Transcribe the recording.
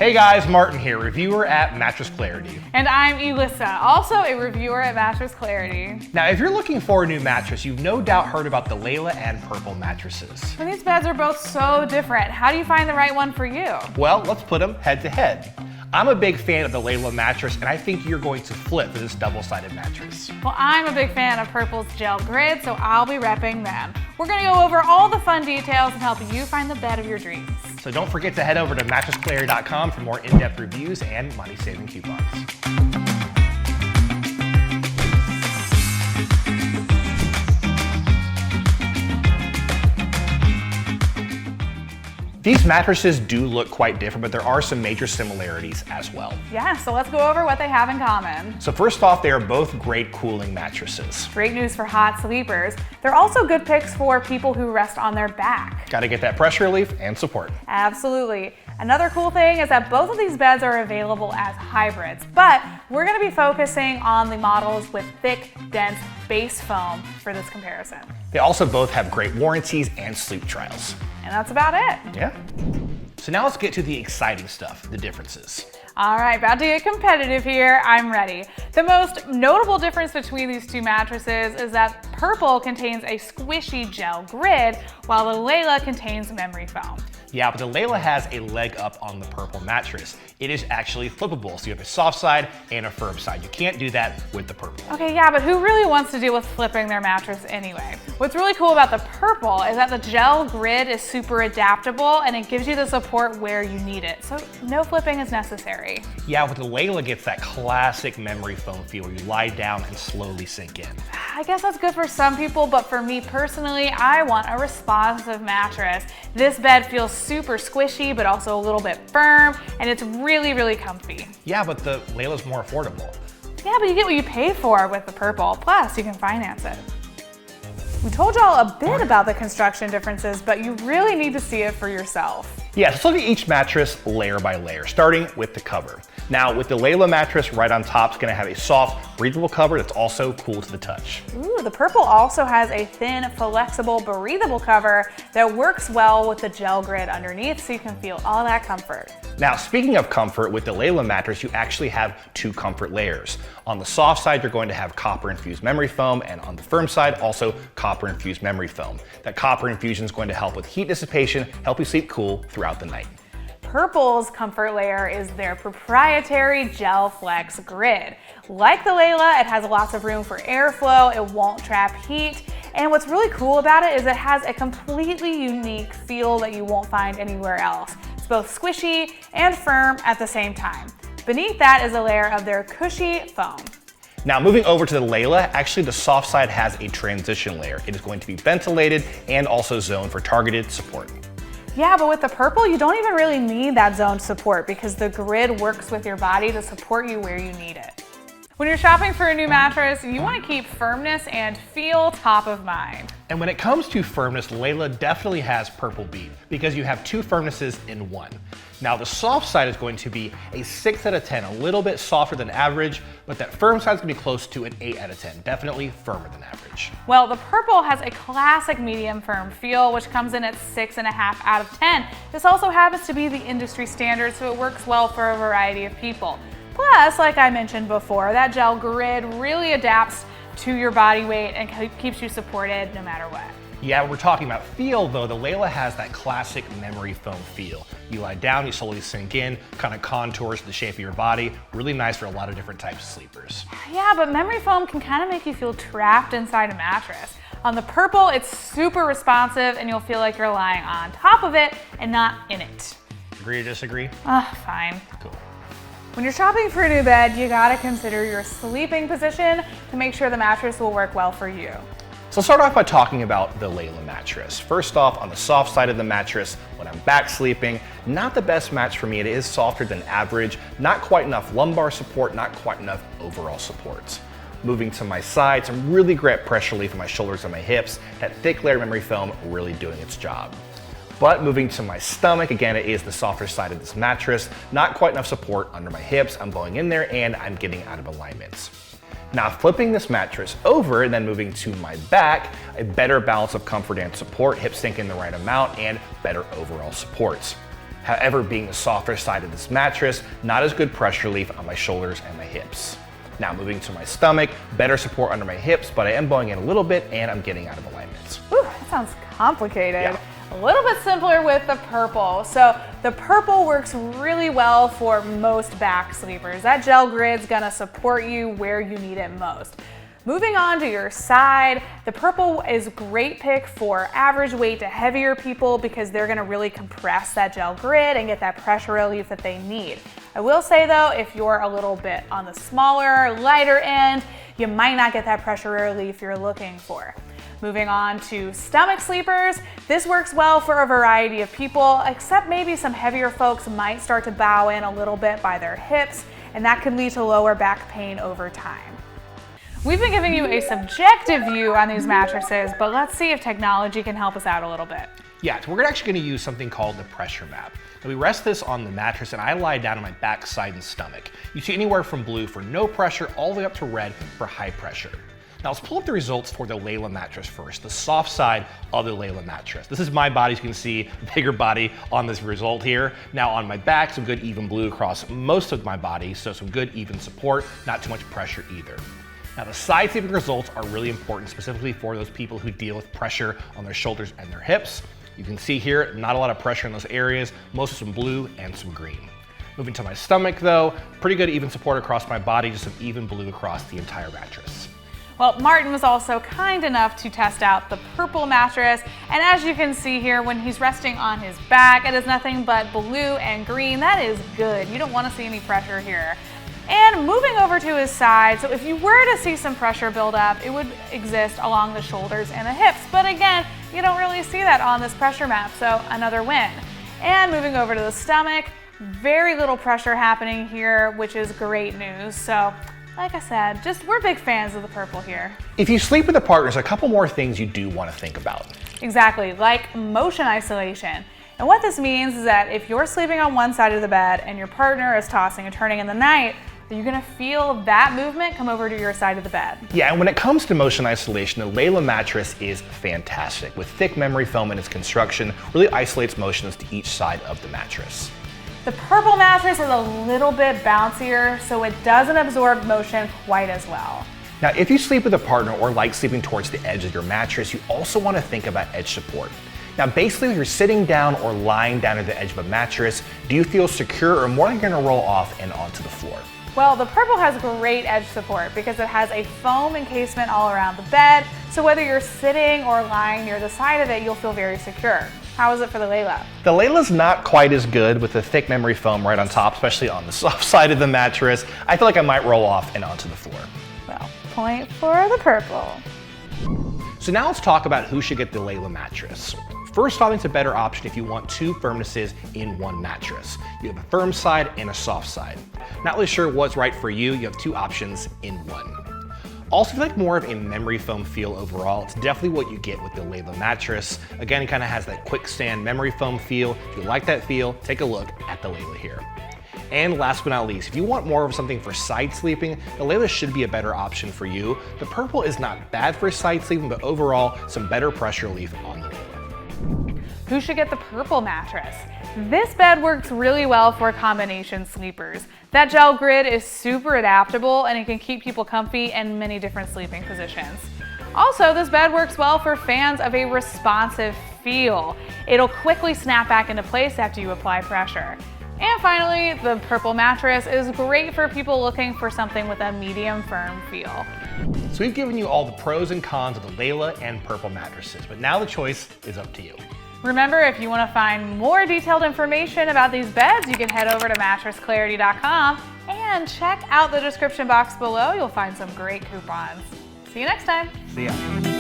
Hey guys, Martin here, reviewer at Mattress Clarity. And I'm Elissa, also a reviewer at Mattress Clarity. Now, if you're looking for a new mattress, you've no doubt heard about the Layla and Purple mattresses. And these beds are both so different. How do you find the right one for you? Well, let's put them head to head. I'm a big fan of the Layla mattress, and I think you're going to flip for this double-sided mattress. Well, I'm a big fan of Purple's gel grid, so I'll be repping them. We're gonna go over all the fun details and help you find the bed of your dreams. So don't forget to head over to mattressclarity.com for more in-depth reviews and money-saving coupons. These mattresses do look quite different, but there are some major similarities as well. Yeah, so let's go over what they have in common. So first off, they are both great cooling mattresses. Great news for hot sleepers. They're also good picks for people who rest on their back. Got to get that pressure relief and support. Absolutely. Another cool thing is that both of these beds are available as hybrids, but we're going to be focusing on the models with thick, dense base foam for this comparison. They also both have great warranties and sleep trials. And that's about it. Yeah. So now let's get to the exciting stuff, the differences. All right, about to get competitive here. I'm ready. The most notable difference between these two mattresses is that Purple contains a squishy gel grid, while the Layla contains memory foam. Yeah, but the Layla has a leg up on the Purple mattress. It is actually flippable, so you have a soft side and a firm side. You can't do that with the Purple. Okay, yeah, but who really wants to deal with flipping their mattress anyway? What's really cool about the Purple is that the gel grid is super adaptable and it gives you the support where you need it, so no flipping is necessary. Yeah, but the Layla gets that classic memory foam feel where you lie down and slowly sink in. I guess that's good for some people, but for me personally, I want a responsive mattress. This bed feels super squishy, but also a little bit firm, and it's really, really comfy. Yeah, but the Layla's more affordable. Yeah, but you get what you pay for with the Purple, plus you can finance it. We told y'all a bit about the construction differences, but you really need to see it for yourself. Yeah, let's look at each mattress layer by layer, starting with the cover. Now, with the Layla mattress right on top, it's gonna have a soft, breathable cover that's also cool to the touch. Ooh, the Purple also has a thin, flexible, breathable cover that works well with the gel grid underneath, so you can feel all that comfort. Now, speaking of comfort, with the Layla mattress, you actually have two comfort layers. On the soft side, you're going to have copper-infused memory foam, and on the firm side, also copper-infused memory foam. That copper infusion is going to help with heat dissipation, help you sleep cool throughout the night. Purple's comfort layer is their proprietary Gel Flex grid. Like the Layla, it has lots of room for airflow, it won't trap heat, and what's really cool about it is it has a completely unique feel that you won't find anywhere else. It's both squishy and firm at the same time. Beneath that is a layer of their cushy foam. Now, moving over to the Layla, actually the soft side has a transition layer. It is going to be ventilated and also zoned for targeted support. Yeah, but with the Purple, you don't even really need that zoned support because the grid works with your body to support you where you need it. When you're shopping for a new mattress, you want to keep firmness and feel top of mind. And when it comes to firmness, Layla definitely has Purple beat because you have two firmnesses in one. Now, the soft side is going to be a 6 out of 10, a little bit softer than average, but that firm side is going to be close to an 8 out of 10, definitely firmer than average. Well, the Purple has a classic medium firm feel, which comes in at 6.5 out of 10. This also happens to be the industry standard, so it works well for a variety of people. Plus, like I mentioned before, that gel grid really adapts to your body weight and keeps you supported no matter what. Yeah, we're talking about feel though. The Layla has that classic memory foam feel. You lie down, you slowly sink in, kind of contours the shape of your body. Really nice for a lot of different types of sleepers. Yeah, but memory foam can kind of make you feel trapped inside a mattress. On the Purple, it's super responsive and you'll feel like you're lying on top of it and not in it. Agree or disagree? Fine. Cool. When you're shopping for a new bed, you gotta consider your sleeping position to make sure the mattress will work well for you. So let's start off by talking about the Layla mattress. First off, on the soft side of the mattress, when I'm back sleeping, not the best match for me. It is softer than average, not quite enough lumbar support, not quite enough overall support. Moving to my side, some really great pressure relief in my shoulders and my hips. That thick layer of memory foam really doing its job. But moving to my stomach, again, it is the softer side of this mattress. Not quite enough support under my hips. I'm going in there and I'm getting out of alignments. Now flipping this mattress over and then moving to my back, a better balance of comfort and support, hips sink in the right amount, and better overall supports. However, being the softer side of this mattress, not as good pressure relief on my shoulders and my hips. Now moving to my stomach, better support under my hips, but I am bowing in a little bit and I'm getting out of alignment. Whew, that sounds complicated. Yeah. A little bit simpler with the purple. So the purple works really well for most back sleepers. That gel grid's gonna support you where you need it most. Moving on to your side, the purple is a great pick for average weight to heavier people because they're gonna really compress that gel grid and get that pressure relief that they need. I will say though, if you're a little bit on the smaller, lighter end, you might not get that pressure relief you're looking for. Moving on to stomach sleepers, this works well for a variety of people, except maybe some heavier folks might start to bow in a little bit by their hips, and that can lead to lower back pain over time. We've been giving you a subjective view on these mattresses, but let's see if technology can help us out a little bit. Yeah, so we're actually going to use something called the pressure map. Now we rest this on the mattress and I lie down on my back, side, and stomach. You see anywhere from blue for no pressure all the way up to red for high pressure. Now let's pull up the results for the Layla mattress first, the soft side of the Layla mattress. This is my body, as you can see, bigger body on this result here. Now on my back, some good even blue across most of my body, so some good even support, not too much pressure either. Now the side sleeping results are really important, specifically for those people who deal with pressure on their shoulders and their hips. You can see here, not a lot of pressure in those areas, mostly some blue and some green. Moving to my stomach though, pretty good even support across my body, just some even blue across the entire mattress. Well, Martin was also kind enough to test out the purple mattress, and as you can see here, when he's resting on his back, it is nothing but blue and green. That is good. You don't want to see any pressure here. And moving over to his side, so if you were to see some pressure build up, it would exist along the shoulders and the hips. But again, you don't really see that on this pressure map, so another win. And moving over to the stomach, very little pressure happening here, which is great news. So like I said, we're big fans of the purple here. If you sleep with a partner, there's a couple more things you do want to think about. Exactly, like motion isolation. And what this means is that if you're sleeping on one side of the bed and your partner is tossing and turning in the night, you're gonna feel that movement come over to your side of the bed. Yeah, and when it comes to motion isolation, the Layla mattress is fantastic. With thick memory foam in its construction, really isolates motions to each side of the mattress. The purple mattress is a little bit bouncier, so it doesn't absorb motion quite as well. Now, if you sleep with a partner or like sleeping towards the edge of your mattress, you also want to think about edge support. Now, basically, if you're sitting down or lying down at the edge of a mattress, do you feel secure or more like you're gonna roll off and onto the floor? Well, the purple has great edge support because it has a foam encasement all around the bed, so whether you're sitting or lying near the side of it, you'll feel very secure. How is it for the Layla? The Layla's not quite as good with the thick memory foam right on top, especially on the soft side of the mattress. I feel like I might roll off and onto the floor. Well, point for the purple. So now let's talk about who should get the Layla mattress. First off, it's a better option if you want two firmnesses in one mattress. You have a firm side and a soft side. Not really sure what's right for you, you have two options in one. Also, if you like more of a memory foam feel overall, it's definitely what you get with the Layla mattress. Again, it kind of has that quick stand memory foam feel. If you like that feel, take a look at the Layla here. And last but not least, if you want more of something for side sleeping, the Layla should be a better option for you. The purple is not bad for side sleeping, but overall, some better pressure relief on the Layla. Who should get the purple mattress? This bed works really well for combination sleepers. That gel grid is super adaptable and it can keep people comfy in many different sleeping positions. Also, this bed works well for fans of a responsive feel. It'll quickly snap back into place after you apply pressure. And finally, the purple mattress is great for people looking for something with a medium firm feel. So we've given you all the pros and cons of the Layla and purple mattresses, but now the choice is up to you. Remember, if you want to find more detailed information about these beds, you can head over to mattressclarity.com and check out the description box below. You'll find some great coupons. See you next time. See ya.